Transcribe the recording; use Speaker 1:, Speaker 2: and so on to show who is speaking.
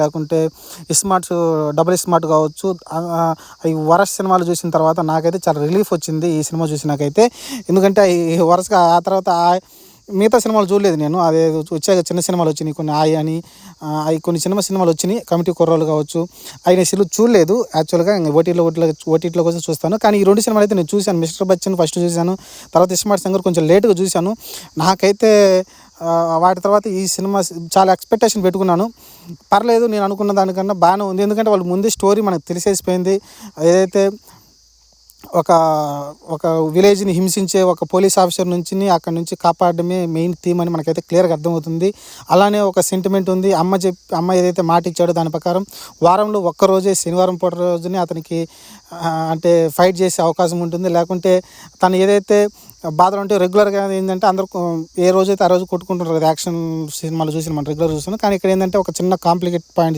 Speaker 1: లేకుంటే smarts, double smart కావచ్చు. ఈ వరస్ సినిమాలు చూసిన తర్వాత నాకైతే చాలా రిలీఫ్ వచ్చింది ఈ సినిమా చూసినాకైతే. ఎందుకంటే ఈ వరుసగా ఆ తర్వాత మిగతా సినిమాలు చూడలేదు నేను. అదే వచ్చాక చిన్న సినిమాలు వచ్చినాయి కొన్ని, ఆయి అని అవి కొన్ని సినిమాలు వచ్చినాయి, కమిటీ కుర్రోళ్ళు కావచ్చు. అవి నేను చూడలేదు యాక్చువల్గా. ఓటీటీలో కోసం చూస్తాను. కానీ ఈ 2 సినిమాలు అయితే నేను చూశాను. మిస్టర్ బచ్చన్ ఫస్ట్ చూశాను, తర్వాత స్మార్ట్ శంకర్ కొంచెం లేటుగా చూశాను. నాకైతే వాటి తర్వాత ఈ సినిమా చాలా ఎక్స్పెక్టేషన్ పెట్టుకున్నాను. పర్లేదు, నేను అనుకున్న దానికన్నా బాగానే ఉంది. ఎందుకంటే వాళ్ళు ముందే స్టోరీ మనకు తెలిసేసిపోయింది. ఏదైతే ఒక ఒక విలేజ్ని హింసించే ఒక పోలీస్ ఆఫీసర్ నుంచి అక్కడ నుంచి కాపాడడమే మెయిన్ థీమ్ అని మనకైతే క్లియర్గా అర్థమవుతుంది. అలానే ఒక సెంటిమెంట్ ఉంది. అమ్మ ఏదైతే మాట ఇచ్చాడో దాని ప్రకారం వారంలో ఒక్కరోజే, శనివారం పూట రోజుని అతనికి అంటే ఫైట్ చేసే అవకాశం ఉంటుంది. లేకుంటే తను ఏదైతే బాధలు ఉంటే రెగ్యులర్గా ఏంటంటే అందరూ ఏ రోజైతే ఆ రోజు కొట్టుకుంటుంటారు కదా, యాక్షన్ సినిమాలు చూసి మనం రెగ్యులర్ చూస్తున్నాం. కానీ ఇక్కడ ఏంటంటే ఒక చిన్న కాంప్లికేట్ పాయింట్